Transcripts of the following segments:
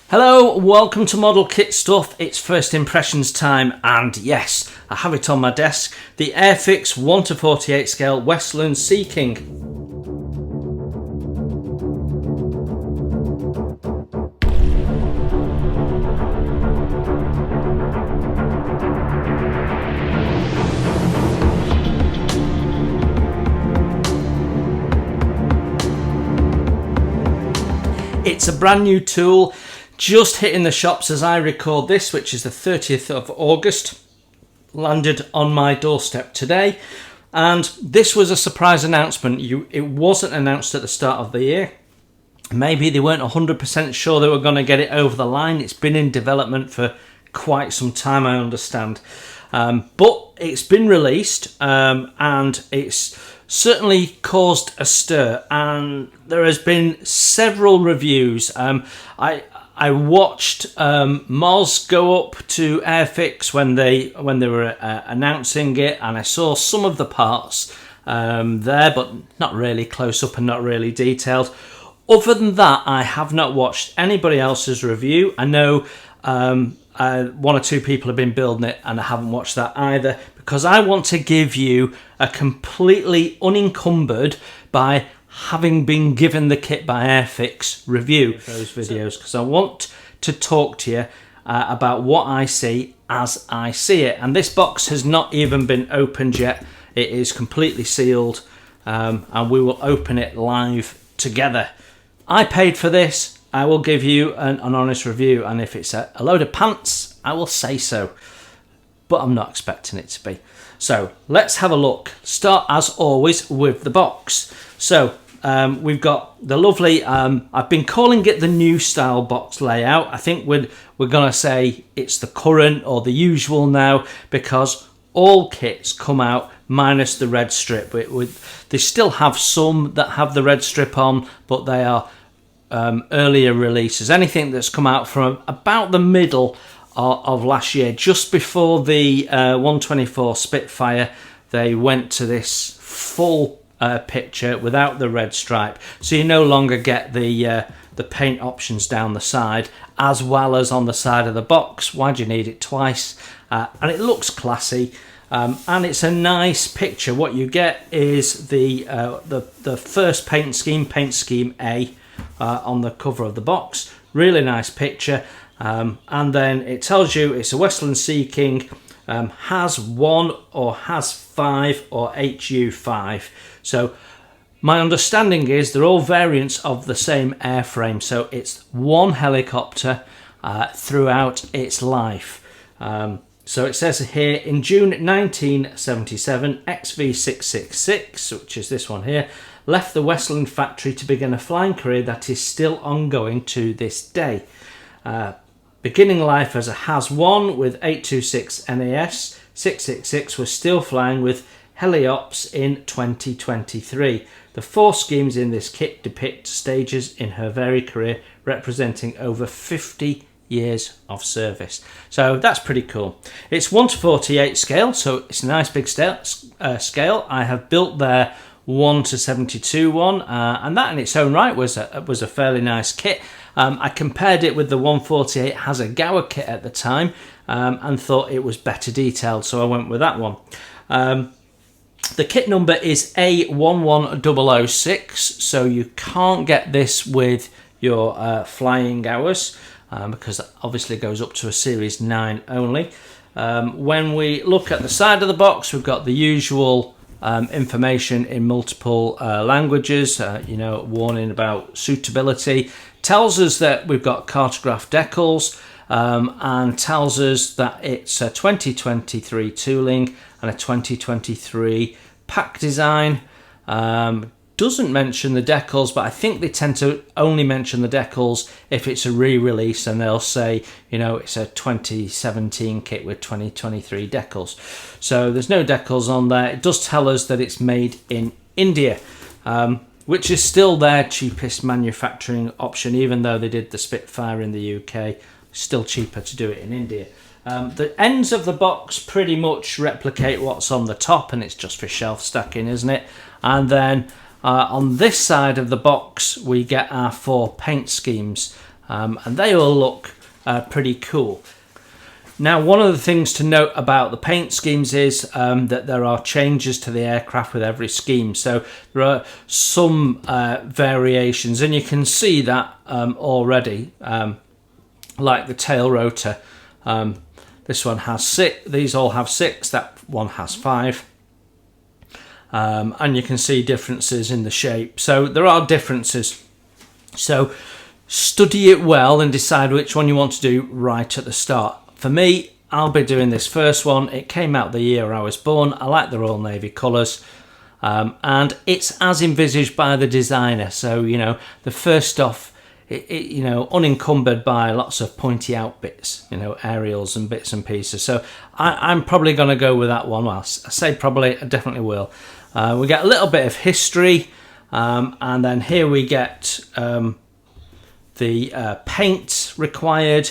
Hello, welcome to Model Kit Stuff. It's first impressions time, and yes, I have it on my desk, the Airfix 1:48 scale Westland Sea King. It's a brand new tool, just hitting the shops as I record this, which is the 30th of August. Landed on my doorstep today, and this was a surprise announcement. It wasn't announced at the start of the year. Maybe they weren't 100% sure they were going to get it over the line. It's been in development for quite some time, I understand. But it's been released, and it's certainly caused a stir, and there has been several reviews. I watched Moz go up to Airfix when they were announcing it, and I saw some of the parts there, but not really close up and not really detailed. Other than that, I have not watched anybody else's review. I know one or two people have been building it, and I haven't watched that either, because I want to give you a completely unencumbered by having been given the kit by Airfix review of those videos, because I want to talk to you about what I see as I see it. And this box has not even been opened yet. It is completely sealed, and we will open it live together. I paid for this. I will give you an honest review, and if it's a load of pants, I will say so, but I'm not expecting it to be. So let's have a look. Start as always with the box. So we've got the lovely, I've been calling it the new style box layout. I think we're going to say it's the current or the usual now, because all kits come out minus the red strip. They still have some that have the red strip on, but they are earlier releases. Anything that's come out from about the middle of last year, just before the 124 Spitfire, they went to this full picture without the red stripe, so you no longer get the paint options down the side as well as on the side of the box. Why do you need it twice? And it looks classy, and it's a nice picture. What you get is the first paint scheme A on the cover of the box. Really nice picture, and then it tells you it's a Westland Sea King, has 1 or has 5 or HU5. So my understanding is they're all variants of the same airframe, so it's one helicopter throughout its life. So it says here, in June 1977, XV666, which is this one here, left the Westland factory to begin a flying career that is still ongoing to this day. Beginning life as a HAS-1 with 826 NAS, 666 was still flying with Heliops in 2023. The 4 schemes in this kit depict stages in her varied career, representing over 50 years of service. So that's pretty cool. It's 1:48 scale, so it's a nice big scale. I have built their 1:72 one, and that in its own right was a fairly nice kit. I compared it with the 148 Hasegawa kit at the time, and thought it was better detailed, so I went with that one. The kit number is A11006, so you can't get this with your flying hours, because it obviously goes up to a Series 9 only. When we look at the side of the box, we've got the usual information in multiple languages, warning about suitability. Tells us that we've got cartograph decals, and tells us that it's a 2023 tooling and a 2023 pack design. Doesn't mention the decals, but I think they tend to only mention the decals if it's a re-release, and they'll say, it's a 2017 kit with 2023 decals. So there's no decals on there. It does tell us that it's made in India, which is still their cheapest manufacturing option, even though they did the Spitfire in the UK. Still cheaper to do it in India. The ends of the box pretty much replicate what's on the top, and it's just for shelf stacking, isn't it? And then on this side of the box we get our 4 paint schemes. and they all look pretty cool. Now, one of the things to note about the paint schemes is that there are changes to the aircraft with every scheme. So there are some variations, and you can see that already, like the tail rotor. This one has 6, these all have 6, that one has 5. And you can see differences in the shape. So there are differences. So study it well and decide which one you want to do right at the start. For me, I'll be doing this first one. It came out the year I was born. I like the Royal Navy colours. And it's as envisaged by the designer. So, you know, the first off, you know, unencumbered by lots of pointy out bits, you know, aerials and bits and pieces. So I'm probably going to go with that one. Well, I say probably, I definitely will. We get a little bit of history. And then here we get the paint required.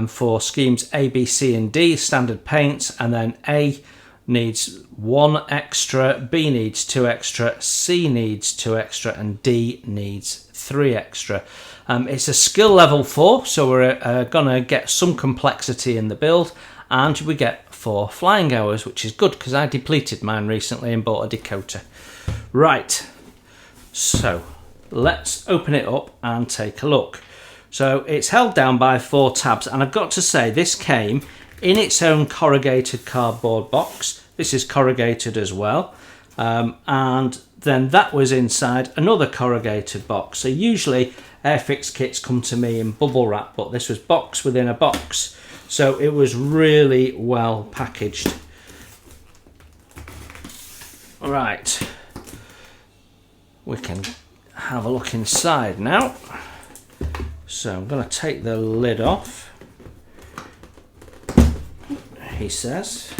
For schemes A, B, C and D, standard paints, and then A needs 1 extra, B needs 2 extra, C needs 2 extra, and D needs 3 extra. It's a skill level 4, so we're gonna get some complexity in the build, and we get 4 flying hours, which is good because I depleted mine recently and bought a decoder. Right, so let's open it up and take a look. So it's held down by 4 tabs, and I've got to say this came in its own corrugated cardboard box. This is corrugated as well, and then that was inside another corrugated box. So usually Airfix kits come to me in bubble wrap, but this was box within a box, so it was really well packaged. Right, we can have a look inside now. So I'm going to take the lid off, he says.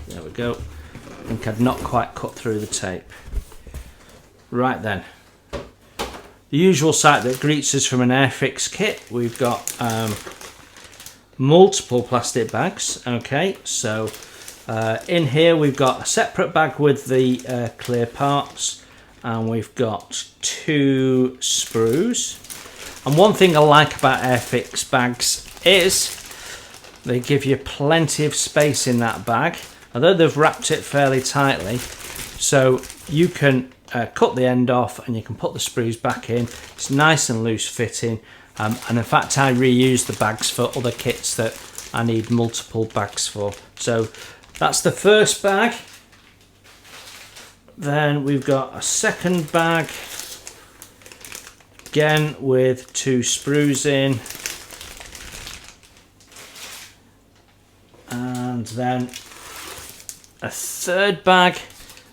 There we go. I think I've not quite cut through the tape. Right then. The usual sight that greets us from an Airfix kit. We've got multiple plastic bags. Okay, so in here we've got a separate bag with the clear parts, and we've got 2 sprues. And one thing I like about Airfix bags is they give you plenty of space in that bag, although they've wrapped it fairly tightly, so you can cut the end off and you can put the sprues back in. It's nice and loose fitting, and in fact I reuse the bags for other kits that I need multiple bags for. So that's the first bag. Then we've got a second bag, again with 2 sprues in, and then a third bag,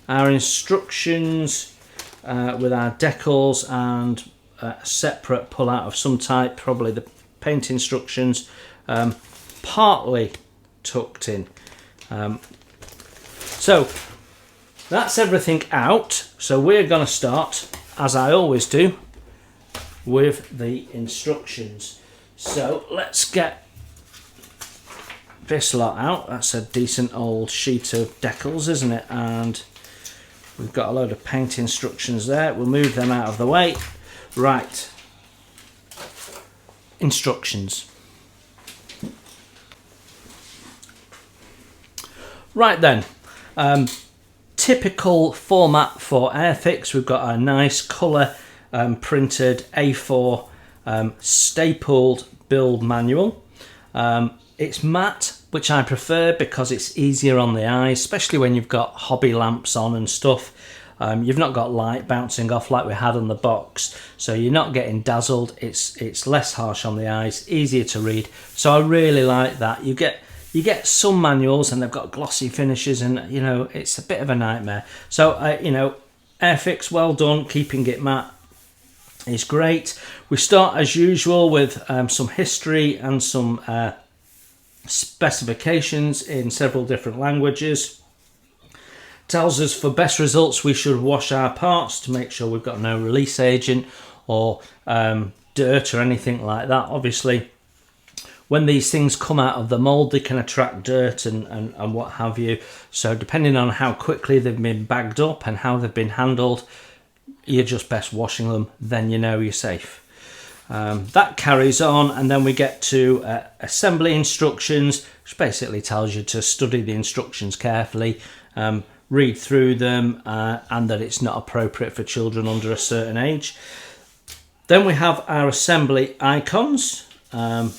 our instructions with our decals and a separate pull out of some type, probably the paint instructions, partly tucked in. So that's everything out, so we're going to start, as I always do, with the instructions. So let's get this lot out. That's a decent old sheet of decals, isn't it? And we've got a load of paint instructions there. We'll move them out of the way. Right, instructions. Right then, typical format for Airfix. We've got a nice colour printed A4 stapled build manual. It's matte, which I prefer because it's easier on the eyes, especially when you've got hobby lamps on and stuff. You've not got light bouncing off like we had on the box, so you're not getting dazzled. It's less harsh on the eyes, easier to read. So I really like that. You get some manuals and they've got glossy finishes, and you know it's a bit of a nightmare. So you know, Airfix, well done, keeping it matte is great. We start as usual with some history and some specifications in several different languages. Tells us for best results we should wash our parts to make sure we've got no release agent or dirt or anything like that. Obviously when these things come out of the mould they can attract dirt and what have you, so depending on how quickly they've been bagged up and how they've been handled, you're just best washing them, then you know you're safe. That carries on, and then we get to assembly instructions, which basically tells you to study the instructions carefully, read through them, and that it's not appropriate for children under a certain age. Then we have our assembly icons, and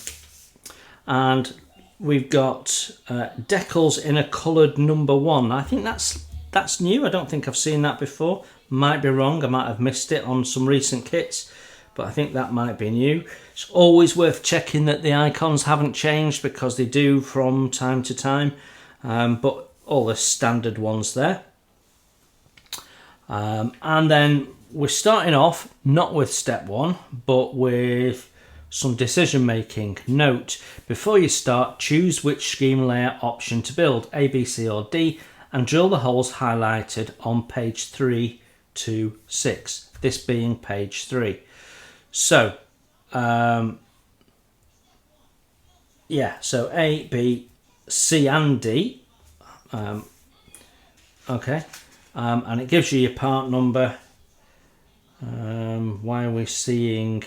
we've got decals in a coloured number 1. I think that's new. I don't think I've seen that before. Might be wrong. I might have missed it on some recent kits, but I think that might be new. It's always worth checking that the icons haven't changed, because they do from time to time, but all the standard ones there. And then we're starting off not with step 1, but with some decision making. Note, before you start, choose which scheme layer option to build, A, B, C or D, and drill the holes highlighted on page 3 to 6, this being page 3. So so A, B, C and D, okay, and it gives you your part number. Why are we seeing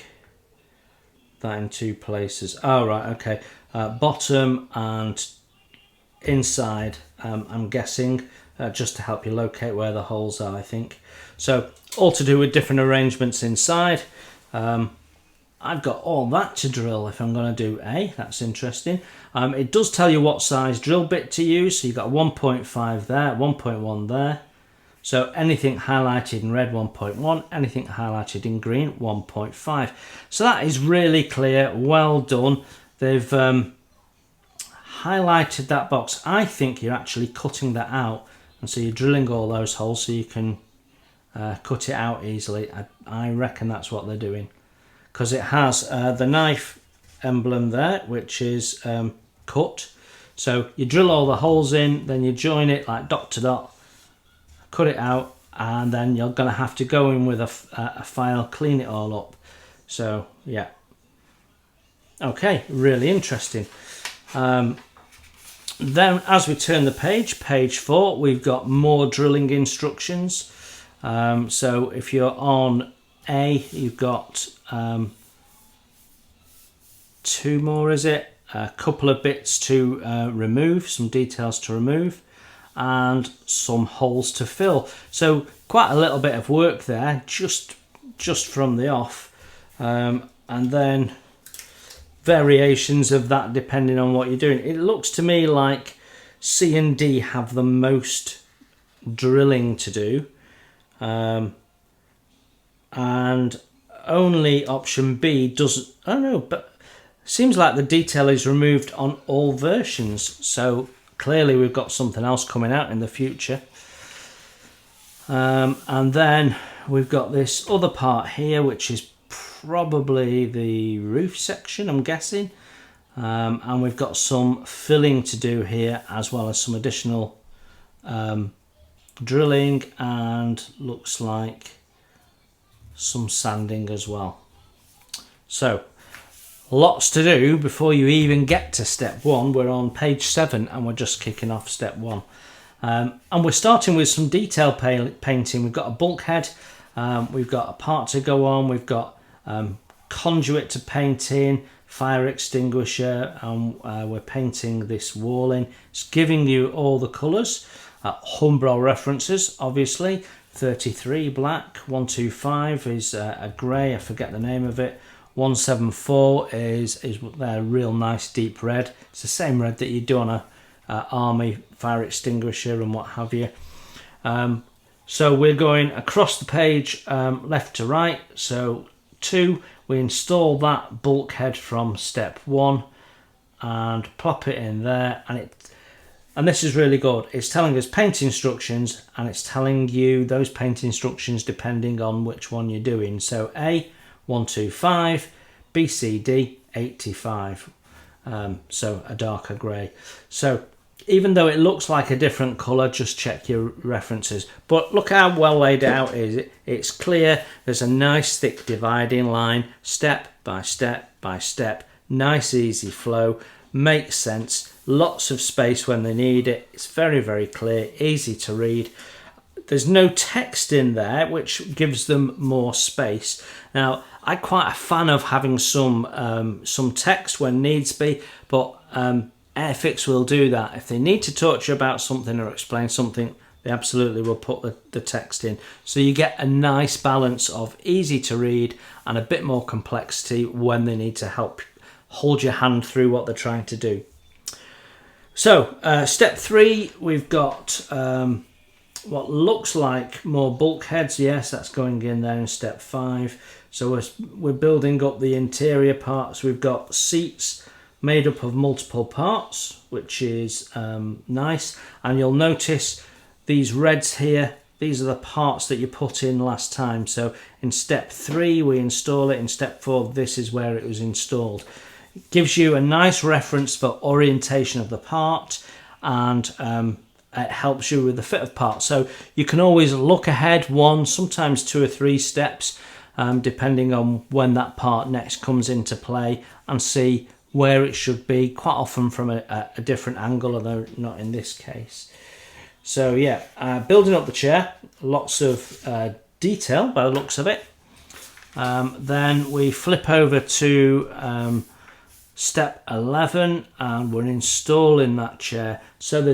that in 2 places? Oh right, okay, bottom and inside, I'm guessing, just to help you locate where the holes are, I think. So all to do with different arrangements inside. I've got all that to drill if I'm going to do A. That's interesting. It does tell you what size drill bit to use. So you've got 1.5 there, 1.1 there. So anything highlighted in red, 1.1, anything highlighted in green, 1.5. So that is really clear. Well done. They've highlighted that box. I think you're actually cutting that out, and so you're drilling all those holes so you can cut it out easily. I reckon that's what they're doing, because it has the knife emblem there, which is cut. So you drill all the holes in, then you join it like dot to dot, cut it out, and then you're going to have to go in with a file, clean it all up. So yeah, okay, really interesting. Then as we turn the page 4, we've got more drilling instructions. So if you're on A, you've got 2 more, is it? A couple of bits to remove, some details to remove, and some holes to fill. So quite a little bit of work there, just from the off, and then variations of that depending on what you're doing. It looks to me like C and D have the most drilling to do, and only option B doesn't. I don't know, but seems like the detail is removed on all versions, so clearly we've got something else coming out in the future. And then we've got this other part here, which is probably the roof section, I'm guessing, and we've got some filling to do here, as well as some additional drilling, and looks like some sanding as well. So lots to do before you even get to step 1. We're on page 7 and we're just kicking off step 1, and we're starting with some detail painting. We've got a bulkhead, we've got a part to go on, we've got conduit to paint in, fire extinguisher, and we're painting this wall in. It's giving you all the colours, Humbrol references obviously. 33 black, 125 is a grey, I forget the name of it, 174 is a real nice deep red. It's the same red that you do on a army fire extinguisher and what have you. So we're going across the page, left to right. So 2, we install that bulkhead from step 1 and plop it in there, and this is really good. It's telling us paint instructions, and it's telling you those paint instructions depending on which one you're doing. So A, 125, B, C, D, 85, so a darker grey. So even though it looks like a different colour, just check your references. But look how well laid out it is. It's clear. There's a nice thick dividing line, step by step by step. Nice easy flow, makes sense. Lots of space when they need it. It's very, very clear, easy to read. There's no text in there, which gives them more space. Now, I'm quite a fan of having some text when needs be, but Airfix will do that. If they need to talk to you about something or explain something, they absolutely will put the text in. So you get a nice balance of easy to read and a bit more complexity when they need to help hold your hand through what they're trying to do. So step 3, we've got what looks like more bulkheads. Yes, that's going in there in step 5. So we're building up the interior parts. We've got seats made up of multiple parts, which is nice. And you'll notice these reds here, these are the parts that you put in last time. So in step 3 we install it, in step 4 this is where it was installed. It gives you a nice reference for orientation of the part, and it helps you with the fit of parts. So you can always look ahead 1, sometimes 2 or 3 steps, depending on when that part next comes into play, and see where it should be, quite often from a different angle, although not in this case. So yeah, building up the chair, lots of detail by the looks of it. Then we flip over to step 11 and we're installing that chair. So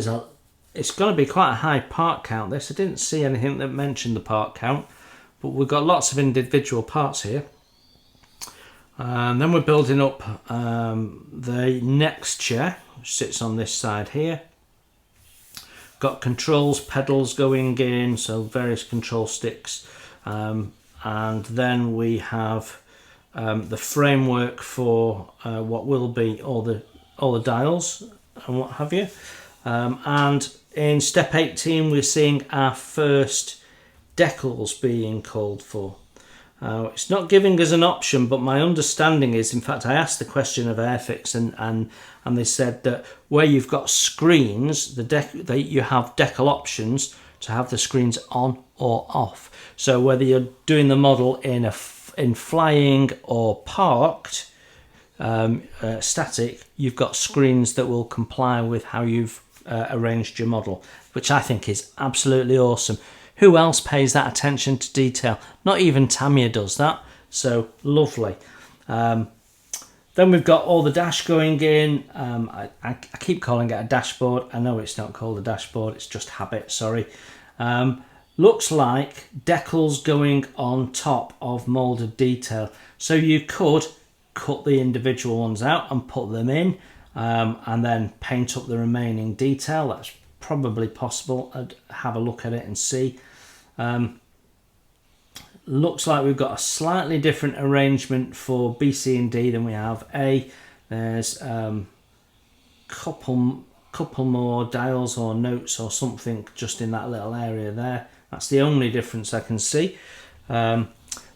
it's going to be quite a high part count this. I didn't see anything that mentioned the part count, but we've got lots of individual parts here. Then we're building up the next chair, which sits on this side here. Got controls, pedals going in, so various control sticks, and then we have the framework for what will be all the dials and what have you. And in step 18 we're seeing our first decals being called for. It's not giving us an option, but my understanding is, in fact I asked the question of Airfix and they said that where you've got screens, you have decal options to have the screens on or off. So whether you're doing the model in flying or parked, static, you've got screens that will comply with how you've arranged your model, which I think is absolutely awesome. Who else pays that attention to detail? Not even Tamiya does that, so lovely. Then we've got all the dash going in. I keep calling it a dashboard. I know it's not called a dashboard, it's just habit, sorry. Looks like decals going on top of moulded detail. So you could cut the individual ones out and put them in, and then paint up the remaining detail. That's probably possible. I'd have a look at it and see. Looks like we've got a slightly different arrangement for B, C and D than we have A. There's couple more dials or notes or something just in that little area there. That's the only difference I can see.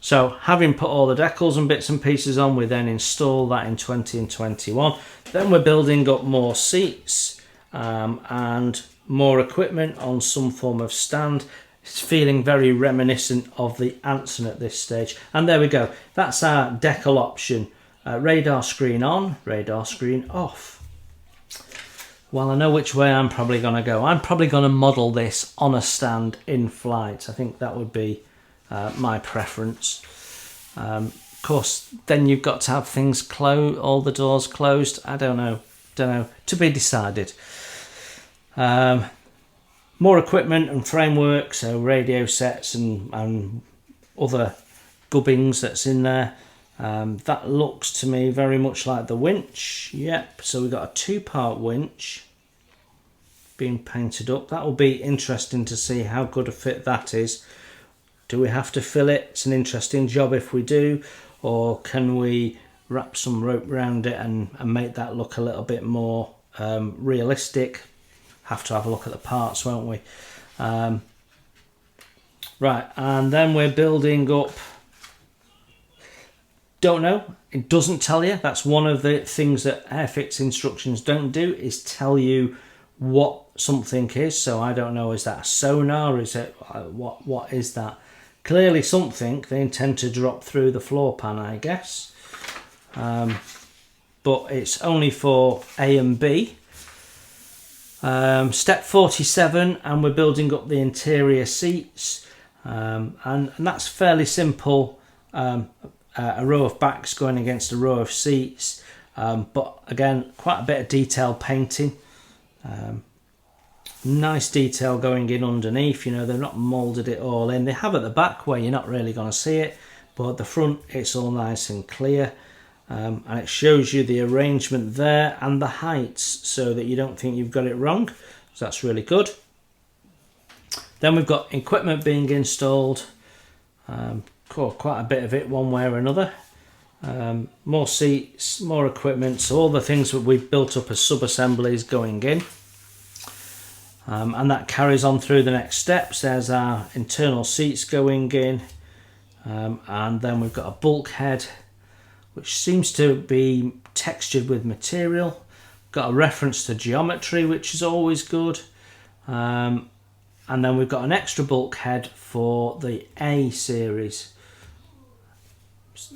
So having put all the decals and bits and pieces on, we then install that in 20 and 21. Then we're building up more seats and more equipment on some form of stand. It's feeling very reminiscent of the Anson at this stage. And there we go. That's our decal option. Radar screen on, radar screen off. Well, I know which way I'm probably going to go. I'm probably going to model this on a stand in flight. I think that would be my preference. Of course, then you've got to have things closed, all the doors closed. I don't know. To be decided. More equipment and framework, so radio sets and other gubbings that's in there. That looks to me very much like the winch. Yep, so we've got a 2-part winch being painted up. That will be interesting to see how good a fit that is. Do we have to fill it? It's an interesting job if we do, or can we wrap some rope around it and make that look a little bit more realistic? Have to have a look at the parts, won't we? Right, and then we're building up. Don't know, it doesn't tell you. That's one of the things that Airfix instructions don't do, is tell you what something is. So I don't know, is that a sonar? Is it what is that? Clearly something they intend to drop through the floor pan, I guess. But it's only for A and B. Step 47, and we're building up the interior seats, and that's fairly simple. a row of backs going against a row of seats, but again, quite a bit of detail painting. Nice detail going in underneath, you know, they've not moulded it all in. They have at the back where you're not really going to see it, but at the front it's all nice and clear. And it shows you the arrangement there and the heights so that you don't think you've got it wrong. So that's really good. Then we've got equipment being installed. Quite a bit of it one way or another. More seats, more equipment, so all the things that we've built up as sub-assemblies going in. And that carries on through the next steps. There's our internal seats going in. And then we've got a bulkhead, which seems to be textured with material. Got a reference to geometry, which is always good. And then we've got an extra bulkhead for the A series.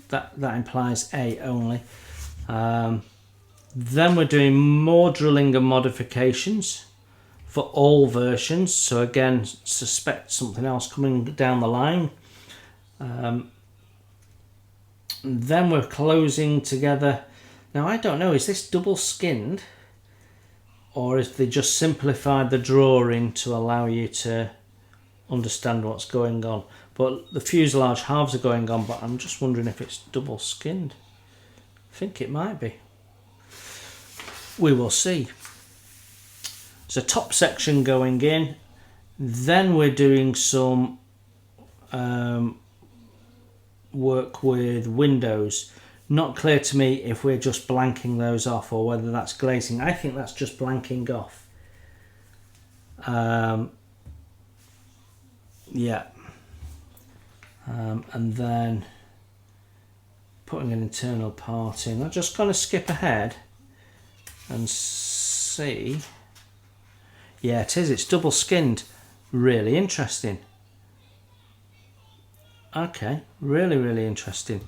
That implies A only. Then we're doing more drilling and modifications for all versions. So again, suspect something else coming down the line. Then we're closing together. Now I don't know, is this double skinned, or if they just simplified the drawing to allow you to understand what's going on? But the fuselage halves are going on, but I'm just wondering if it's double skinned. I think it might be. We will see. So top section going in. Then we're doing some work with windows. Not clear to me if we're just blanking those off or whether that's glazing. I think that's just blanking off. Yeah. And then putting an internal part in. I'm just going to skip ahead and see. Yeah, it is. It's double skinned. Really interesting. Okay, really interesting.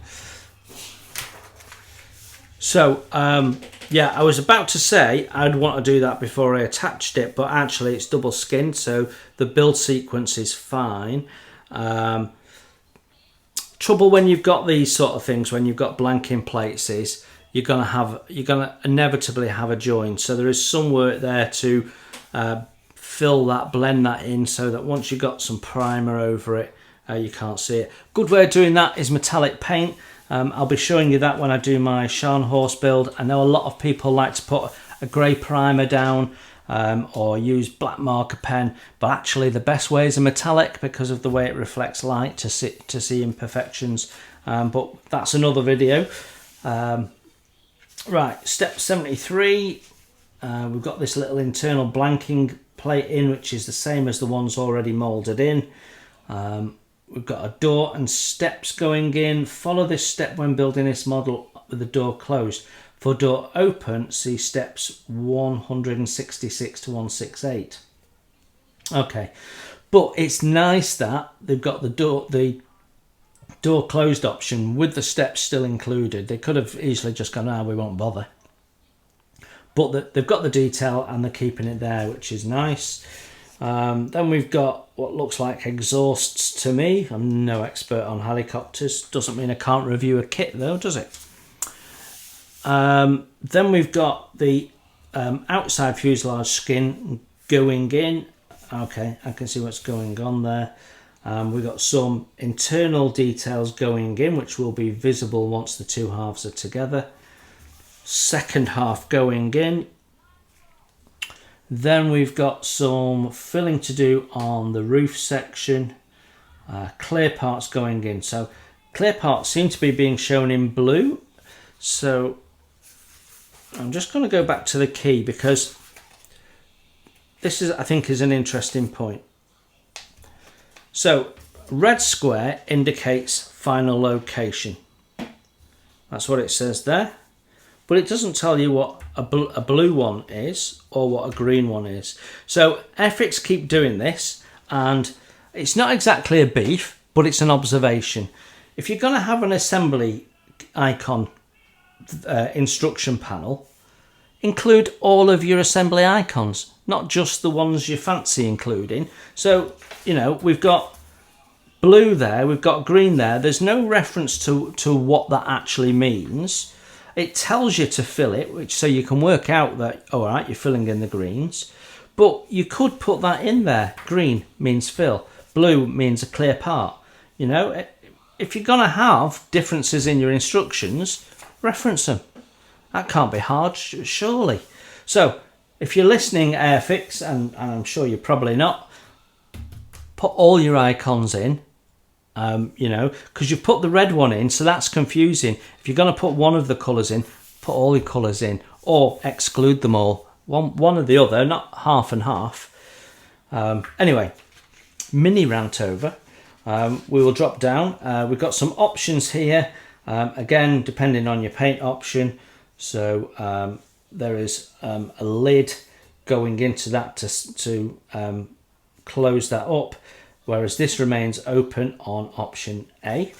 So, yeah, I was about to say I'd want to do that before I attached it, but actually it's double skinned, so the build sequence is fine. Trouble when you've got these sort of things, when you've got blanking plates, is you're gonna inevitably have a join. So there is some work there to fill that, blend that in, so that once you've got some primer over it, you can't see it. Good way of doing that is metallic paint. I'll be showing you that when I do my Scharnhorst build. I know a lot of people like to put a grey primer down or use black marker pen, but actually the best way is a metallic because of the way it reflects light to see imperfections. But that's another video. Right, step 73. We've got this little internal blanking plate in, which is the same as the ones already moulded in. We've got a door and steps going in. Follow this step when building this model with the door closed. For door open, see steps 166 to 168. Okay, but it's nice that they've got the door closed option with the steps still included. They could have easily just gone, we won't bother. But they've got the detail and they're keeping it there, which is nice. Then we've got what looks like exhausts to me. I'm no expert on helicopters. Doesn't mean I can't review a kit though, does it? Then we've got the outside fuselage skin going in. Okay, I can see what's going on there. We've got some internal details going in, which will be visible once the two halves are together. Second half going in. Then we've got some filling to do on the roof section. Clear parts going in. So clear parts seem to be being shown in blue. So I'm just going to go back to the key because this is, I think, is an interesting point. So red square indicates final location. That's what it says there. But it doesn't tell you what a blue one is or what a green one is. So Airfix keep doing this, and it's not exactly a beef, but it's an observation. If you're going to have an assembly icon instruction panel, include all of your assembly icons, not just the ones you fancy including. So, you know, we've got blue there, we've got green there. There's no reference to what that actually means. It tells you to fill it, which so you can work out that, all right, you're filling in the greens. But you could put that in there. Green means fill. Blue means a clear part. You know, if you're going to have differences in your instructions, reference them. That can't be hard, surely. So, if you're listening, Airfix, and I'm sure you're probably not, put all your icons in, you know, because you've put the red one in, so that's confusing. If you're going to put one of the colours in, put all your colours in, or exclude them all. One or the other, not half and half. Anyway, mini rant over. We will drop down. We've got some options here, again, depending on your paint option. So there is a lid going into that to close that up, whereas this remains open on option A.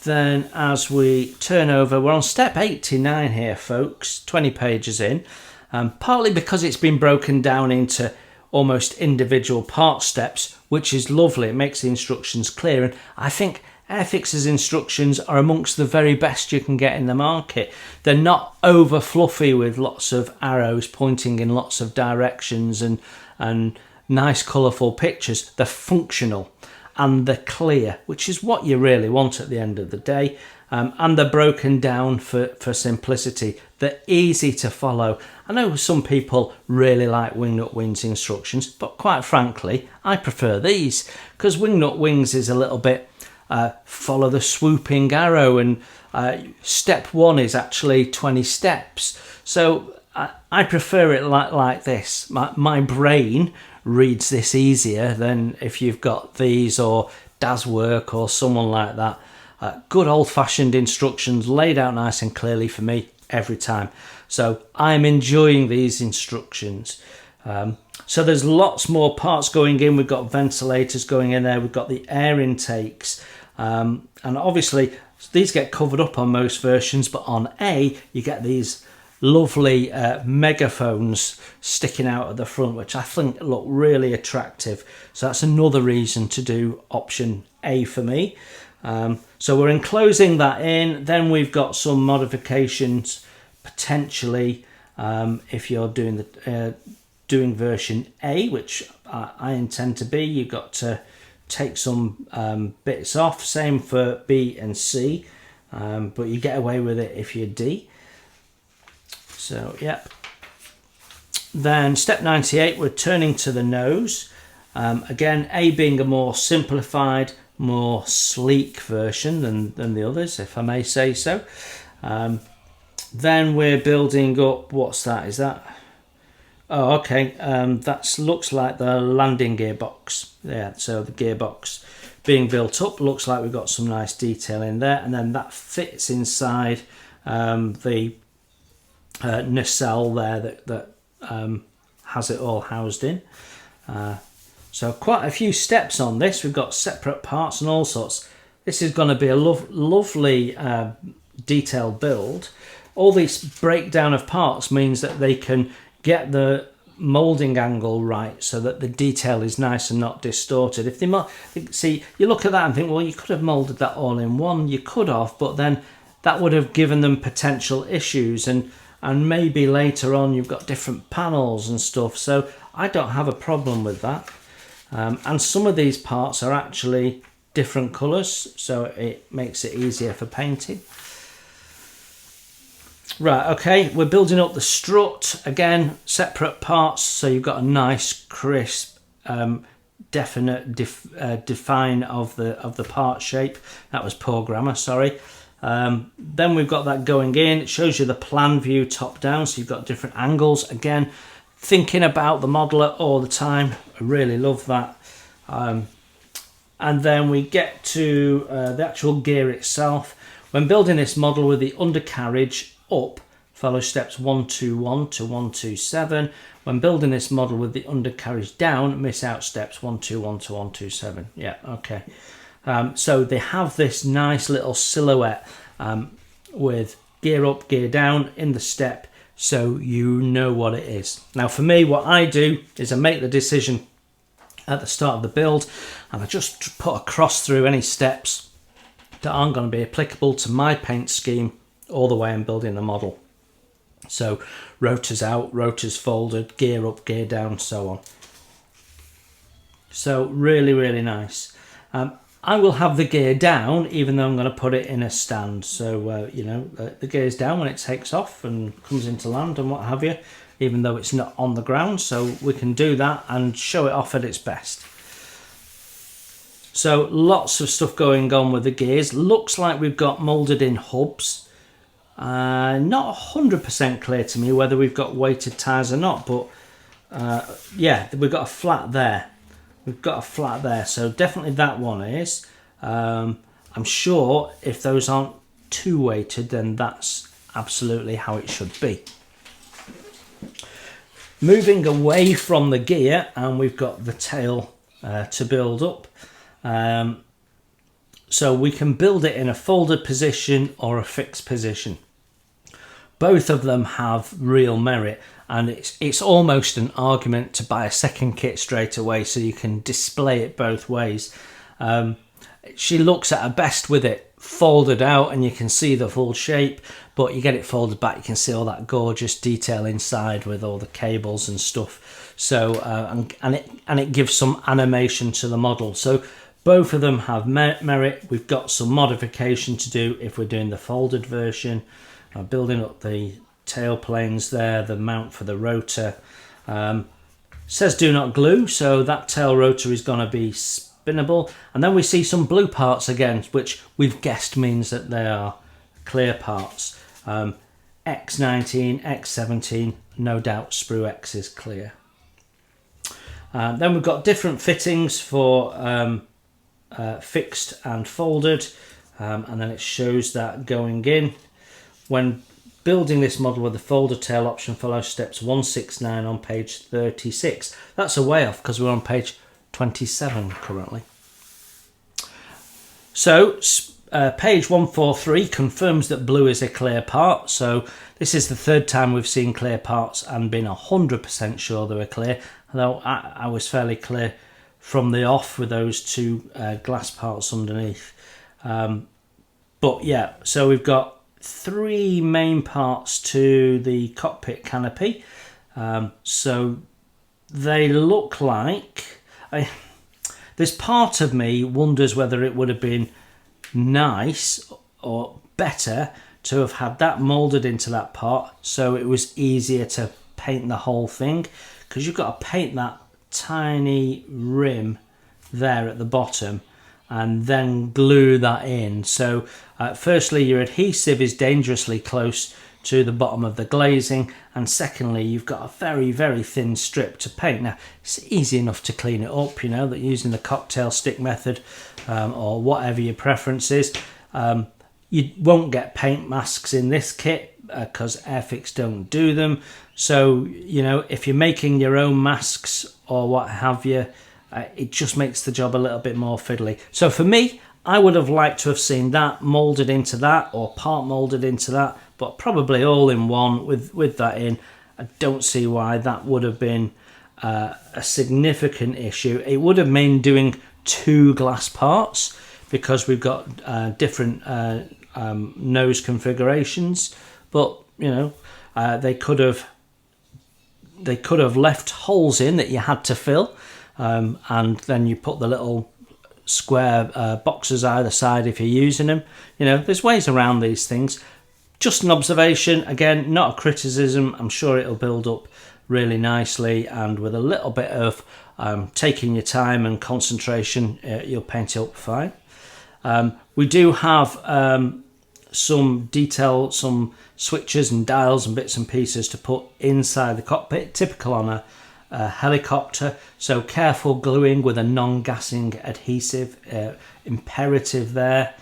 Then as we turn over, we're on step 89 here, folks, 20 pages in, partly because it's been broken down into almost individual part steps, which is lovely. It makes the instructions clear, and I think Airfix's instructions are amongst the very best you can get in the market. They're not over fluffy with lots of arrows pointing in lots of directions and nice colourful pictures. They're functional and they're clear, which is what you really want at the end of the day. And they're broken down for simplicity. They're easy to follow. I know some people really like Wingnut Wings instructions, but quite frankly, I prefer these, because Wingnut Wings is a little bit follow the swooping arrow, and step 1 is actually 20 steps. So I prefer it like this. My brain reads this easier than if you've got these or Daswork or someone like that. Good old-fashioned instructions laid out nice and clearly for me every time. So I'm enjoying these instructions. So there's lots more parts going in. We've got ventilators going in there. We've got the air intakes. And obviously these get covered up on most versions, but on A you get these lovely megaphones sticking out at the front, which I think look really attractive. So that's another reason to do option A for me. So we're enclosing that in. Then we've got some modifications potentially if you're doing the doing version A, which I intend to be. You've got to take some bits off. Same for B and C, but you get away with it if you're D. So yeah. Then step 98, we're turning to the nose. Again, A being a more simplified, more sleek version than the others, if I may say so. Then we're building up, what's that? Is that? Oh, okay. That looks like the landing gearbox. Yeah, so the gearbox being built up, looks like we've got some nice detail in there, and then that fits inside the nacelle there that has it all housed in. So quite a few steps on this. We've got separate parts and all sorts. This is going to be a lovely detailed build. All this breakdown of parts means that they can get the moulding angle right so that the detail is nice and not distorted. If they see, you look at that and think, well, you could have moulded that all in one. You could have, but then that would have given them potential issues, and maybe later on you've got different panels and stuff. So I don't have a problem with that. And some of these parts are actually different colours, so it makes it easier for painting. Right, okay, we're building up the strut. Again, separate parts, so you've got a nice, crisp, definite define of the part shape. That was poor grammar, sorry. Then we've got that going in. It shows you the plan view top down, so you've got different angles. Again, thinking about the modeler all the time. I really love that. And then we get to the actual gear itself. When building this model with the undercarriage up, follow steps 121 to 127. When building this model with the undercarriage down, miss out steps 121 to 127. Yeah, okay. So they have this nice little silhouette with gear up, gear down in the step, so you know what it is. Now for me, what I do is I make the decision at the start of the build, and I just put a cross through any steps that aren't going to be applicable to my paint scheme all the way I'm building the model. So rotors out, rotors folded, gear up, gear down, so on. So really, really nice. I will have the gear down, even though I'm going to put it in a stand. So, you know, the gear's down when it takes off and comes into land and what have you, even though it's not on the ground. So we can do that and show it off at its best. So lots of stuff going on with the gears. Looks like we've got moulded in hubs. Not 100% clear to me whether we've got weighted tyres or not, but yeah, we've got a flat there. We've got a flat there, so definitely that one is. I'm sure if those aren't too weighted, then that's absolutely how it should be. Moving away from the gear, and we've got the tail to build up. So we can build it in a folded position or a fixed position. Both of them have real merit, and it's almost an argument to buy a second kit straight away so you can display it both ways. She looks at her best with it folded out and you can see the full shape, but you get it folded back, you can see all that gorgeous detail inside with all the cables and stuff. So and it gives some animation to the model. So both of them have merit. We've got some modification to do if we're doing the folded version. Building up the tail planes there, the mount for the rotor. Says do not glue, so that tail rotor is going to be spinnable. And then we see some blue parts again, which we've guessed means that they are clear parts. X19, X17, no doubt sprue X is clear. Then we've got different fittings for fixed and folded, and then it shows that going in. When building this model with the folder tail option, follow steps 169 on page 36. That's a way off because we're on page 27 currently. So page 143 confirms that blue is a clear part. So this is the third time we've seen clear parts and been 100% sure they were clear. Although I was fairly clear from the off with those two glass parts underneath. But yeah, so we've got three main parts to the cockpit canopy. So they look like... There's part of me wonders whether it would have been nice or better to have had that moulded into that part so it was easier to paint the whole thing, because you've got to paint that tiny rim there at the bottom and then glue that in. So firstly, your adhesive is dangerously close to the bottom of the glazing, and secondly, you've got a very, very thin strip to paint. Now, it's easy enough to clean it up, you know, that using the cocktail stick method or whatever your preference is. You won't get paint masks in this kit because Airfix don't do them. So, you know, if you're making your own masks or what have you, it just makes the job a little bit more fiddly. So for me, I would have liked to have seen that moulded into that or part moulded into that, but probably all in one with that in. I don't see why that would have been a significant issue. It would have meant doing two glass parts because we've got different nose configurations, but you know, they could have left holes in that you had to fill. And then you put the little square boxes either side if you're using them. You know, there's ways around these things. Just an observation, again, not a criticism. I'm sure it'll build up really nicely, and with a little bit of taking your time and concentration, you'll paint it up fine. We do have some detail, some switches and dials and bits and pieces to put inside the cockpit, typical on a helicopter, so careful gluing with a non-gassing adhesive, imperative there.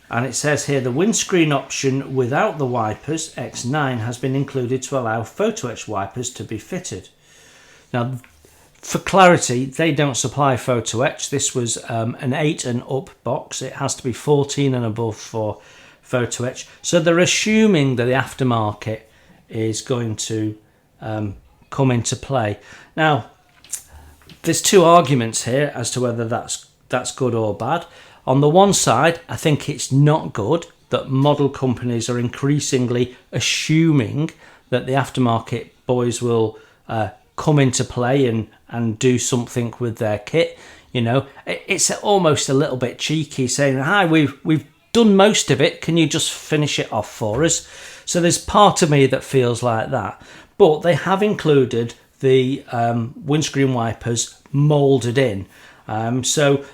And it says here the windscreen option without the wipers X9 has been included to allow photo etch wipers to be fitted. Now for clarity, they don't supply photo etch. This was an 8 and up box. It has to be 14 and above for photo etch, so they're assuming that the aftermarket is going to come into play. Now, there's two arguments here as to whether that's good or bad. On the one side, I think it's not good that model companies are increasingly assuming that the aftermarket boys will come into play and do something with their kit. You know, it's almost a little bit cheeky saying, hi, we've done most of it, can you just finish it off for us? So there's part of me that feels like that. But they have included the windscreen wipers moulded in. So,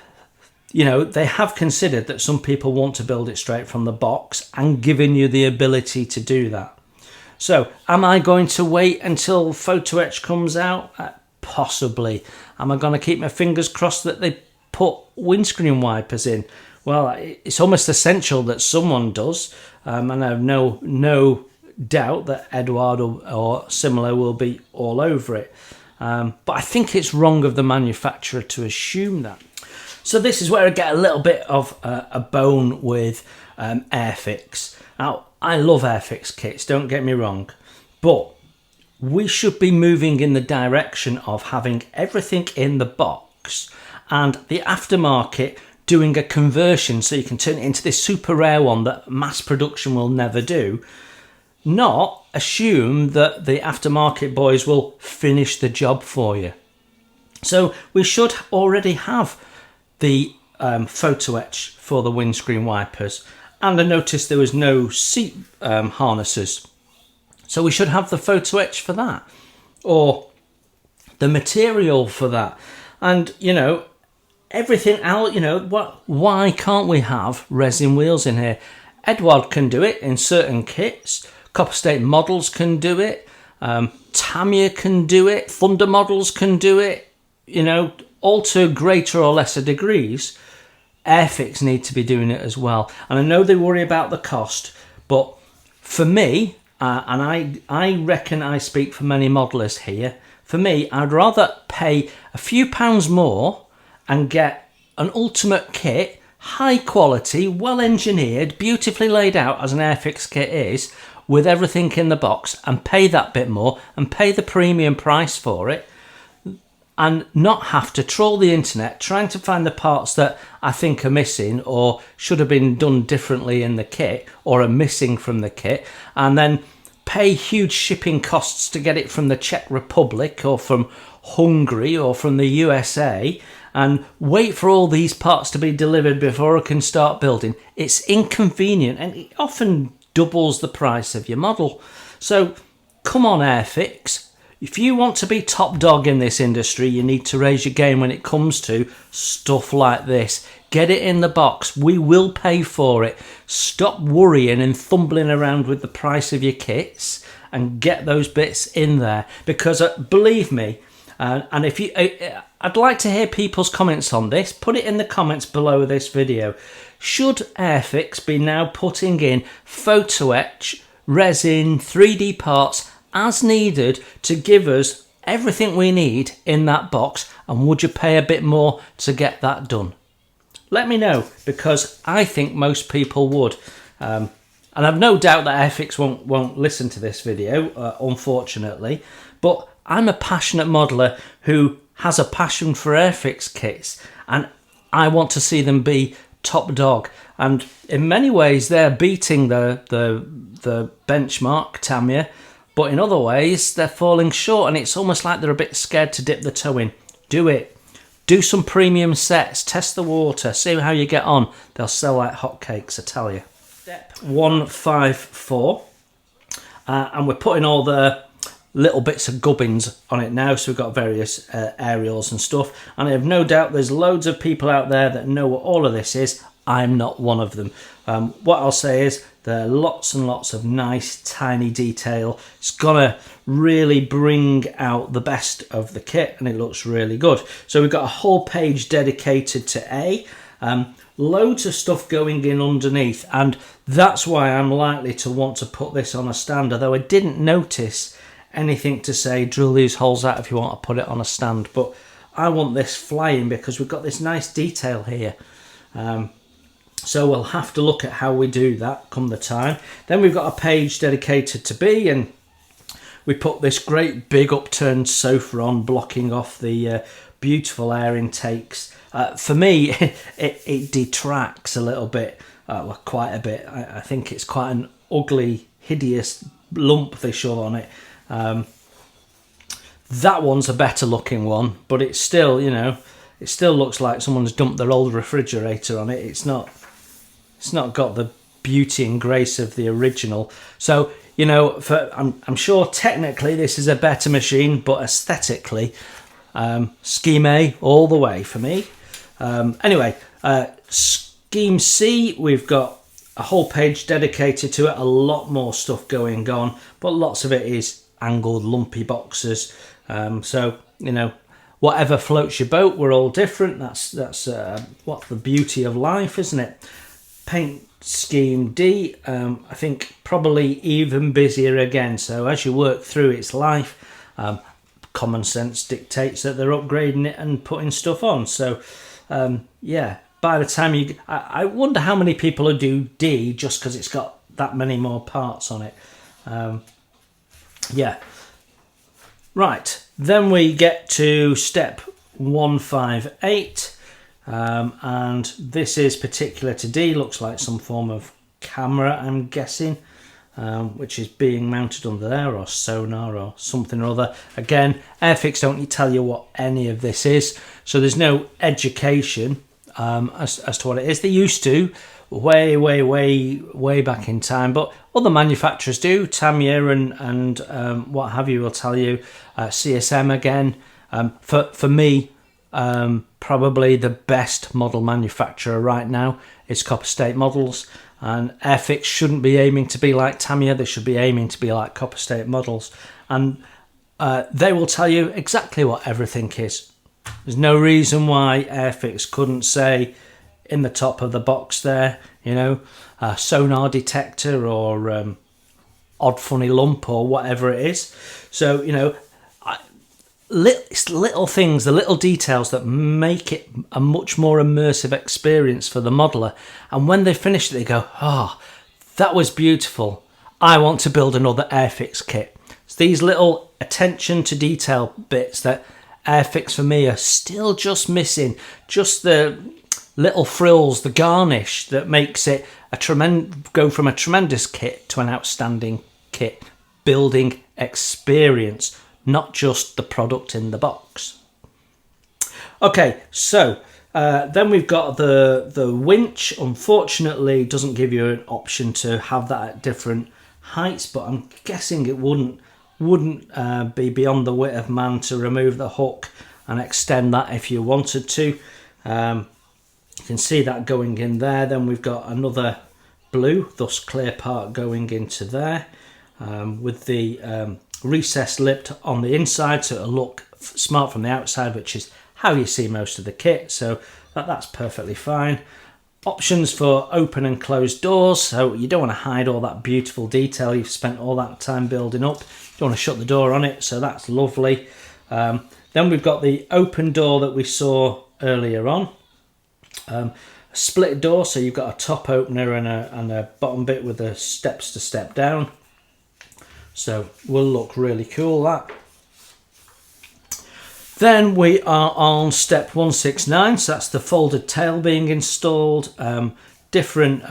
you know, they have considered that some people want to build it straight from the box and given you the ability to do that. So, am I going to wait until Photo Etch comes out? Possibly. Am I going to keep my fingers crossed that they put windscreen wipers in? Well, it's almost essential that someone does, and I have no doubt that Edward or similar will be all over it. But I think it's wrong of the manufacturer to assume that. So this is where I get a little bit of a bone with Airfix. Now, I love Airfix kits, don't get me wrong, but we should be moving in the direction of having everything in the box and the aftermarket doing a conversion so you can turn it into this super rare one that mass production will never do. Not assume that the aftermarket boys will finish the job for you. So we should already have the Photo Etch for the windscreen wipers, and I noticed there was no seat harnesses. So we should have the Photo Etch for that, or the material for that. And, you know, everything else, you know, why can't we have resin wheels in here? Edward can do it in certain kits. Copper State Models can do it. Tamiya can do it. Thunder Models can do it. You know, all to greater or lesser degrees. Airfix need to be doing it as well. And I know they worry about the cost, but for me, and I reckon I speak for many modelers here, for me, I'd rather pay a few pounds more and get an ultimate kit, high quality, well engineered, beautifully laid out as an Airfix kit is, with everything in the box, and pay that bit more and pay the premium price for it, and not have to trawl the internet trying to find the parts that I think are missing or should have been done differently in the kit or are missing from the kit, and then pay huge shipping costs to get it from the Czech Republic or from Hungary or from the USA, and wait for all these parts to be delivered before I can start building. It's inconvenient, and it often doubles the price of your model. So come on, Airfix. If you want to be top dog in this industry, you need to raise your game when it comes to stuff like this. Get it in the box. We will pay for it. Stop worrying and fumbling around with the price of your kits and get those bits in there. Because believe me, and if you, I'd like to hear people's comments on this. Put it in the comments below this video. Should Airfix be now putting in Photo Etch, resin, 3D parts as needed to give us everything we need in that box, and would you pay a bit more to get that done? Let me know, because I think most people would. And I've no doubt that Airfix won't listen to this video, unfortunately, but I'm a passionate modeler who has a passion for Airfix kits, and I want to see them be top dog. And in many ways they're beating the benchmark Tamiya, but in other ways they're falling short, and it's almost like they're a bit scared to dip the toe in. Do it. Do some premium sets, test the water, see how you get on. They'll sell like hotcakes, I tell you. Step 154, and we're putting all the little bits of gubbins on it now, so we've got various aerials and stuff, and I have no doubt there's loads of people out there that know what all of this is. I'm not one of them. What I'll say is there are lots and lots of nice tiny detail. It's gonna really bring out the best of the kit, and it looks really good. So we've got a whole page dedicated to A, loads of stuff going in underneath, and that's why I'm likely to want to put this on a stand, although I didn't notice anything to say drill these holes out if you want to put it on a stand. But I want this flying because we've got this nice detail here. So we'll have to look at how we do that come the time. Then we've got a page dedicated to B, and we put this great big upturned sofa on, blocking off the beautiful air intakes. For me, it detracts a little bit, well, quite a bit. I think it's quite an ugly, hideous lump they shove on it. That one's a better looking one, but it's still, you know, it still looks like someone's dumped their old refrigerator on it. It's not got the beauty and grace of the original. So, you know, I'm sure technically this is a better machine, but aesthetically, Scheme A all the way for me. Anyway, Scheme C, we've got a whole page dedicated to it, a lot more stuff going on, but lots of it is angled, lumpy boxes. So, you know, whatever floats your boat, we're all different. That's what the beauty of life, isn't it? Paint Scheme D, I think probably even busier again. So as you work through its life, common sense dictates that they're upgrading it and putting stuff on. So yeah, by the time I wonder how many people will do D just because it's got that many more parts on it. Yeah. Right, then we get to step 158, and this is particular to D, looks like some form of camera, I'm guessing, which is being mounted under there, or sonar or something or other. Again, Airfix don't tell you what any of this is, so there's no education as to what it is. They used to, way back in time, but other manufacturers do. Tamiya and what have you will tell you. CSM again. For me, probably the best model manufacturer right now is Copper State Models, and Airfix shouldn't be aiming to be like Tamiya. They should be aiming to be like Copper State Models, and they will tell you exactly what everything is. There's no reason why Airfix couldn't say in the top of the box there, you know, sonar detector or odd funny lump or whatever it is. So, you know, it's little things, the little details that make it a much more immersive experience for the modeler. And when they finish it, they go, oh, that was beautiful. I want to build another Airfix kit. It's these little attention to detail bits that Airfix for me are still just missing. Just the little frills, the garnish that makes it go from a tremendous kit to an outstanding kit. Building experience, not just the product in the box. Okay, so then we've got the winch. Unfortunately, doesn't give you an option to have that at different heights, but I'm guessing it wouldn't be beyond the wit of man to remove the hook and extend that if you wanted to. You can see that going in there. Then we've got another blue, thus clear part going into there, with the recessed lip on the inside, so it'll look smart from the outside, which is how you see most of the kit. So that's perfectly fine. Options for open and closed doors, so you don't want to hide all that beautiful detail you've spent all that time building up. You don't want to shut the door on it, so that's lovely. Then we've got the open door that we saw earlier on. A split door, so you've got a top opener and a bottom bit with the steps to step down. So will look really cool, that. Then we are on step 169, so that's the folded tail being installed. Different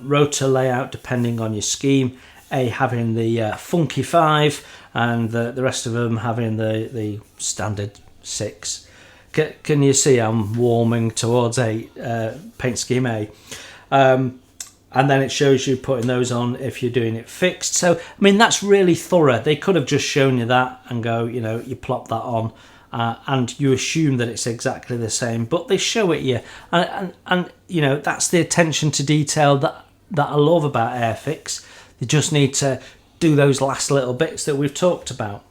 rotor layout depending on your scheme. A having the funky 5 and the rest of them having the standard 6. Can you see I'm warming towards paint scheme A? And then it shows you putting those on if you're doing it fixed. So, I mean, that's really thorough. They could have just shown you that and go, you know, you plop that on and you assume that it's exactly the same. But they show it you. And you know, that's the attention to detail that I love about Airfix. They just need to do those last little bits that we've talked about.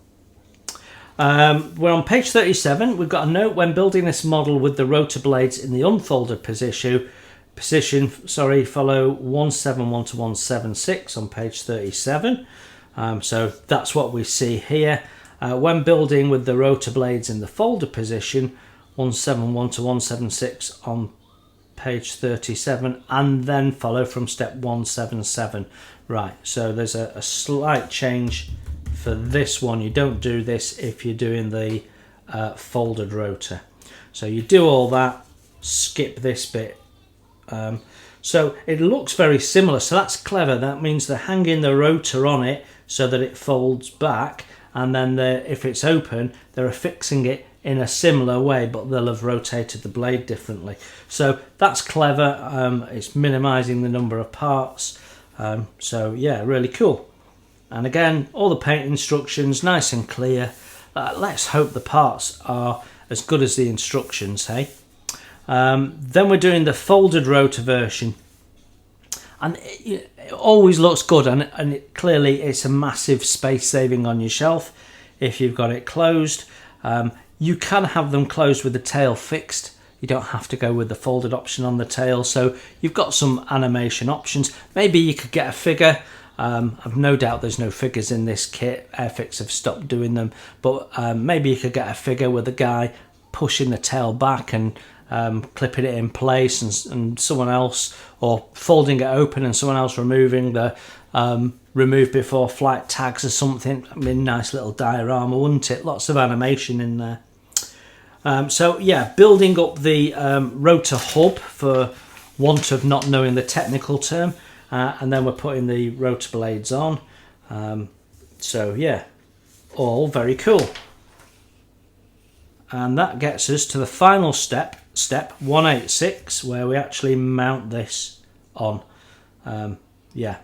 We're on page 37. We've got a note: when building this model with the rotor blades in the unfolded position, follow 171 to 176 on page 37. So that's what we see here. When building with the rotor blades in the folded position, 171 to 176 on page 37, and then follow from step 177. Right, so there's a slight change for this one. You don't do this if you're doing the folded rotor. So you do all that, skip this bit. So it looks very similar, so that's clever. That means they're hanging the rotor on it so that it folds back, and then if it's open, they're affixing it in a similar way, but they'll have rotated the blade differently. So that's clever. It's minimizing the number of parts. So yeah, really cool. And again, all the paint instructions nice and clear. Let's hope the parts are as good as the instructions, hey? Then we're doing the folded rotor version, and it always looks good, and clearly it's a massive space saving on your shelf if you've got it closed. You can have them closed with the tail fixed. You don't have to go with the folded option on the tail, so you've got some animation options. Maybe you could get a figure. I've no doubt there's no figures in this kit. Airfix have stopped doing them, but maybe you could get a figure with a guy pushing the tail back and clipping it in place, and someone else, or folding it open and someone else removing the remove before flight tags or something. I mean, nice little diorama, wouldn't it? Lots of animation in there. So yeah, building up the rotor hub, for want of not knowing the technical term, and then we're putting the rotor blades on. So yeah, all very cool. And that gets us to the final step 186, where we actually mount this on. Yeah,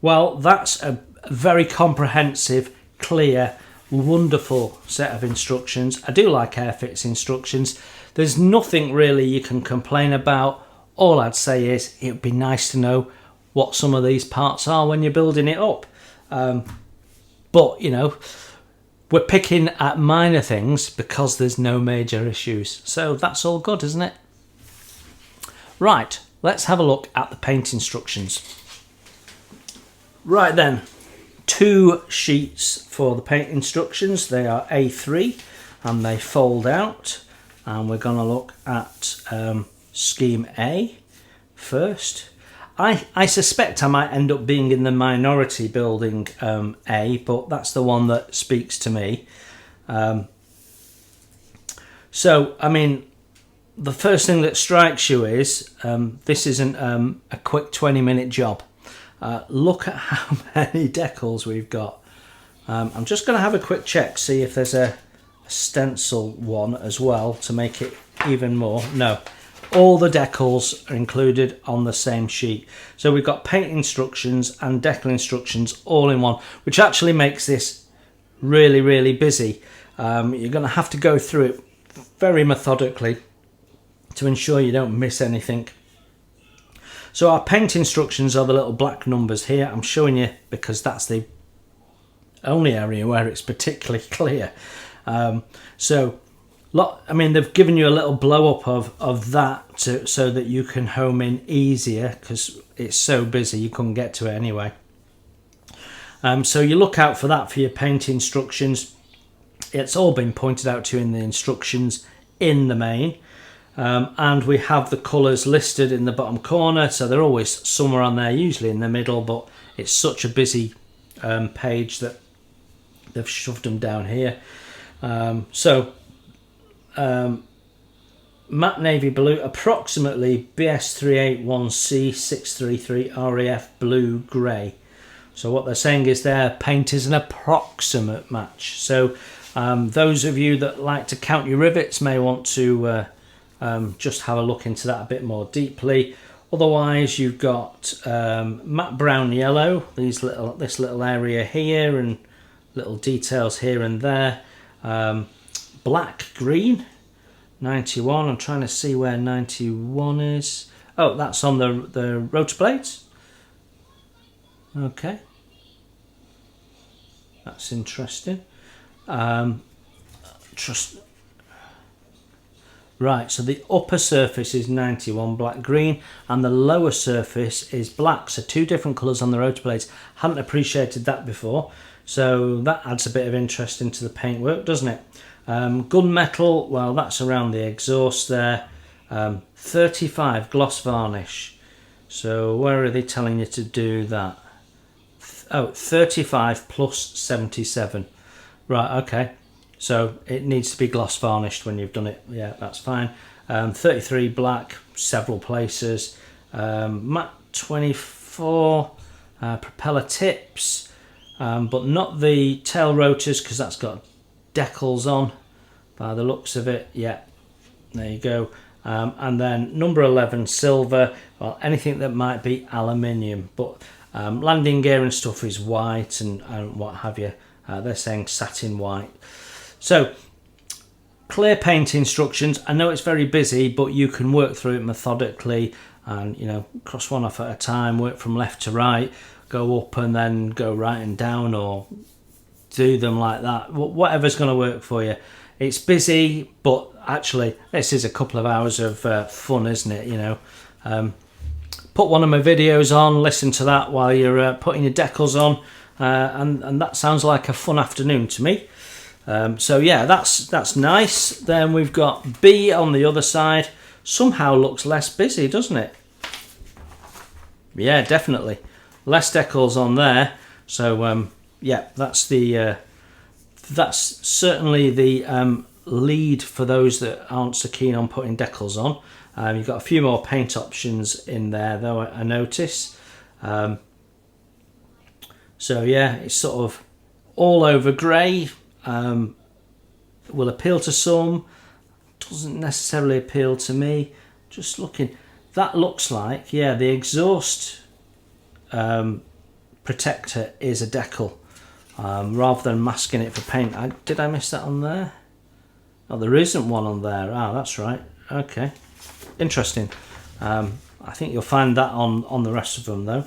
well, that's a very comprehensive, clear, wonderful set of instructions. I do like Airfix instructions. There's nothing really you can complain about. All I'd say is it would be nice to know what some of these parts are when you're building it up. But you know, we're picking at minor things because there's no major issues. So that's all good, isn't it? Right, let's have a look at the paint instructions. Right then, 2 sheets for the paint instructions. They are A3 and they fold out. And we're going to look at scheme A first. I suspect I might end up being in the minority building A, but that's the one that speaks to me. So, I mean, the first thing that strikes you is this isn't a quick 20-minute job. Look at how many decals we've got. I'm just going to have a quick check, see if there's a stencil one as well to make it even more. No. All the decals are included on the same sheet. So we've got paint instructions and decal instructions all in one, which actually makes this really, really busy. You're going to have to go through it very methodically to ensure you don't miss anything. So our paint instructions are the little black numbers here. I'm showing you because that's the only area where it's particularly clear. I mean, they've given you a little blow up of that so that you can home in easier, because it's so busy you couldn't get to it anyway. So you look out for that for your paint instructions. It's all been pointed out to you in the instructions in the main. And we have the colours listed in the bottom corner, so they're always somewhere on there, usually in the middle, but it's such a busy page that they've shoved them down here. Matte navy blue, approximately BS381C 633 RAF blue grey. So what they're saying is their paint is an approximate match. So those of you that like to count your rivets may want to just have a look into that a bit more deeply. Otherwise, you've got matte brown yellow, this little area here, and little details here and there. Black green 91. I'm trying to see where 91 is. Oh, that's on the rotor blades. Okay, that's interesting. Right, so the upper surface is 91 black green and the lower surface is black, so 2 different colours on the rotor blades. Hadn't appreciated that before, so that adds a bit of interest into the paintwork, doesn't it? Gunmetal, well, that's around the exhaust there. 35 gloss varnish. So where are they telling you to do that? Oh, 35 plus 77. Right, okay. so it needs to be gloss varnished when you've done it. Yeah, that's fine. 33 black, several places. Matte 24 propeller tips, but not the tail rotors because that's got decals on by the looks of it. Yeah, there you go. And then number 11 silver. Well, anything that might be aluminium, but landing gear and stuff is white and what have you. They're saying satin white. So clear paint instructions. I know it's very busy, but you can work through it methodically and, you know, cross one off at a time, work from left to right, go up and then go right and down, or do them like that. Whatever's going to work for you. It's busy, but actually this is a couple of hours of fun, isn't it? You know, put one of my videos on, listen to that while you're putting your decals on, and that sounds like a fun afternoon to me. So yeah, that's nice. Then we've got B on the other side. Somehow looks less busy, doesn't it? Yeah, definitely less decals on there. So yeah, that's certainly the lead for those that aren't so keen on putting decals on. You've got a few more paint options in there though, I notice. So yeah, it's sort of all over grey. Will appeal to some, doesn't necessarily appeal to me. Just looking, that looks like, yeah, the exhaust protector is a decal, rather than masking it for paint. Did I miss that on there? Oh, there isn't one on there. Ah, that's right. Okay, interesting. I think you'll find that on the rest of them though.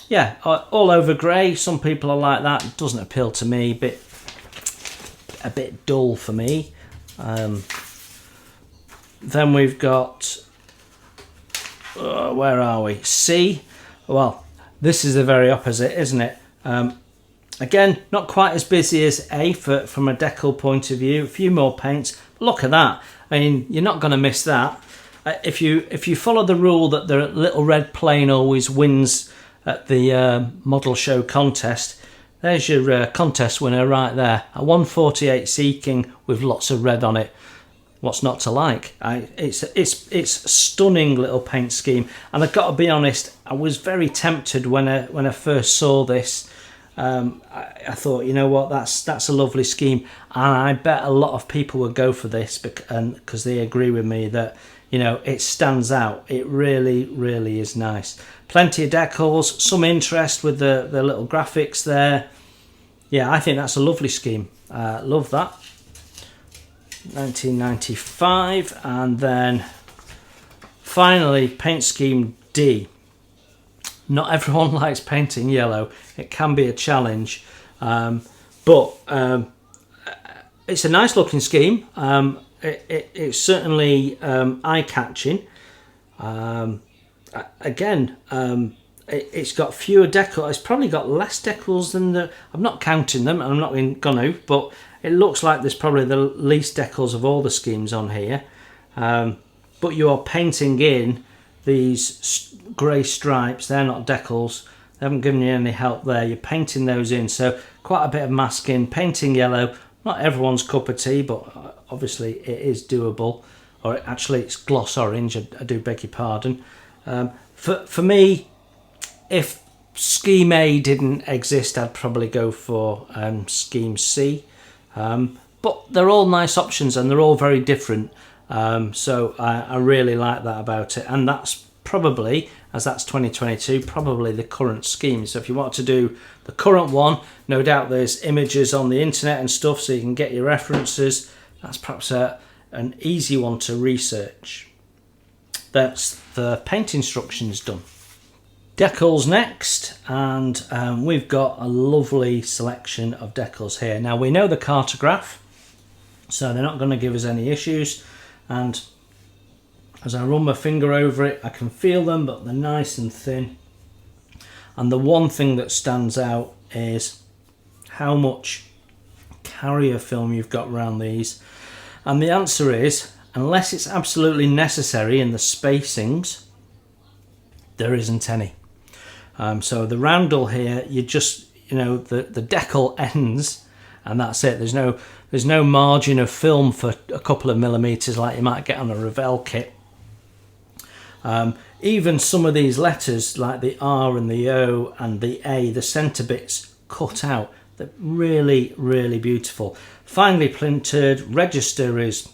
Yeah, all over grey. Some people are like that. It doesn't appeal to me. A bit dull for me. Then we've got where are we? C. Well, this is the very opposite, isn't it? Again, not quite as busy as A from a decal point of view. A few more paints. Look at that. I mean, you're not going to miss that. If you follow the rule that the little red plane always wins at the model show contest, there's your contest winner right there. A 148 Sea King with lots of red on it. What's not to like? It's a stunning little paint scheme, and I've got to be honest, I was very tempted when I first saw this. I thought, you know what, that's a lovely scheme, and I bet a lot of people would go for this because they agree with me that, you know, it stands out. It really, really is nice. Plenty of decals, some interest with the little graphics there. Yeah, I think that's a lovely scheme. Love that. 1995, and then finally paint scheme D. Not everyone likes painting yellow. It can be a challenge, but it's a nice looking scheme. It's certainly eye-catching. Again, it's got fewer decals. It's probably got less decals than I'm not counting them, and I'm not going to, but it looks like there's probably the least decals of all the schemes on here. But you're painting in these grey stripes. They're not decals. They haven't given you any help there. You're painting those in, so quite a bit of masking. Painting yellow, not everyone's cup of tea, but obviously it is doable. Or actually it's gloss orange, I do beg your pardon. For me, if scheme A didn't exist, I'd probably go for scheme C. But they're all nice options and they're all very different. So I really like that about it, and that's probably, as that's 2022, probably the current scheme. So if you want to do the current one, no doubt there's images on the internet and stuff, so you can get your references. That's perhaps an easy one to research. That's the paint instructions done. Decals next, and we've got a lovely selection of decals here. Now we know the cartograph, so they're not going to give us any issues, and as I run my finger over it I can feel them, but they're nice and thin. And the one thing that stands out is how much carrier film you've got around these, and the answer is, unless it's absolutely necessary in the spacings, there isn't any. So the roundel here, you just, you know, the decal ends and that's it. There's no margin of film for a couple of millimeters like you might get on a Revell kit. Even some of these letters like the R and the O and the A, the centre bits cut out. They're really, really beautiful. Finely printed. Register is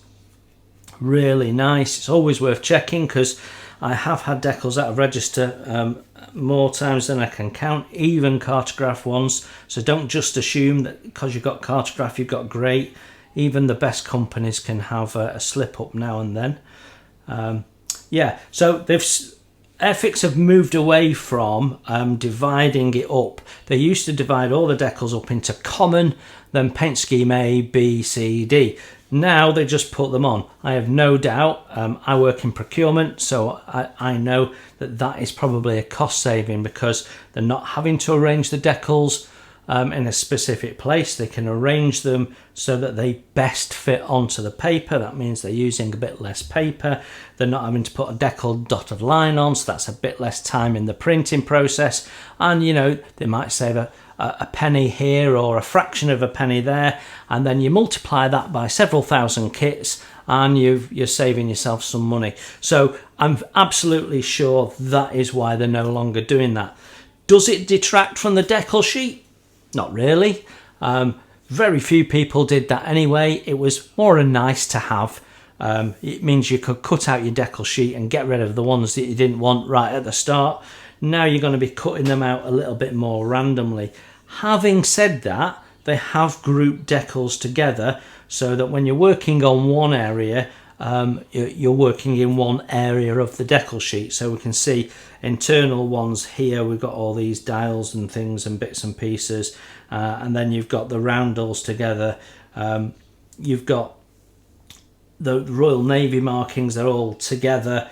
really nice. It's always worth checking because I have had decals out of register more times than I can count, even cartograph ones. So don't just assume that because you've got cartograph you've got great. Even the best companies can have a slip up now and then. Yeah, so Airfix have moved away from dividing it up. They used to divide all the decals up into common, then paint scheme A, B, C, D. Now they just put them on. I have no doubt, I work in procurement, so I know that is probably a cost saving because they're not having to arrange the decals in a specific place. They can arrange them so that they best fit onto the paper. That means they're using a bit less paper. They're not having to put a decal dotted line on, so that's a bit less time in the printing process. And you know, they might save a penny here or a fraction of a penny there, and then you multiply that by several thousand kits and you're saving yourself some money. So I'm absolutely sure that is why they're no longer doing that. Does it detract from the decal sheet? Not really. Very few people did that anyway. It was more a nice to have. It means you could cut out your decal sheet and get rid of the ones that you didn't want right at the start. Now you're going to be cutting them out a little bit more randomly. Having said that, they have grouped decals together so that when you're working on one area, you're working in one area of the decal sheet. So we can see internal ones here. We've got all these dials and things and bits and pieces, and then you've got the roundels together. You've got the Royal Navy markings, they're all together.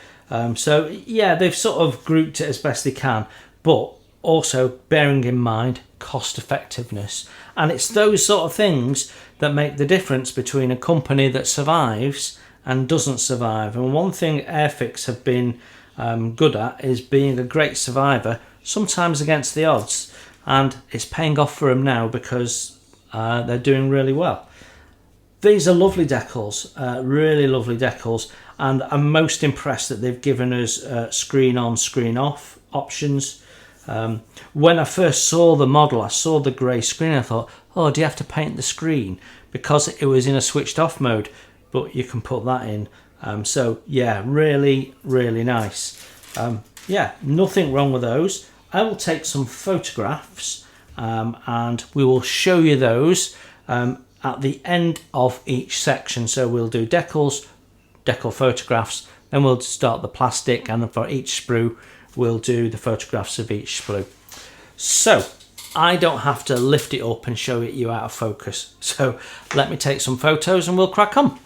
So yeah, they've sort of grouped it as best they can, but also bearing in mind cost effectiveness. And it's those sort of things that make the difference between a company that survives and doesn't survive. And one thing Airfix have been good at is being a great survivor, sometimes against the odds, and it's paying off for them now because they're doing really well. These are lovely decals, really lovely decals, and I'm most impressed that they've given us screen on, screen off options. When I first saw the model, I saw the grey screen, I thought, oh, do you have to paint the screen? Because it was in a switched off mode, but you can put that in. So yeah, really, really nice. Yeah, nothing wrong with those. I will take some photographs and we will show you those at the end of each section. So we'll do decals, decal photographs, then we'll start the plastic, and for each sprue we'll do the photographs of each sprue. So I don't have to lift it up and show it you out of focus. So let me take some photos and we'll crack on.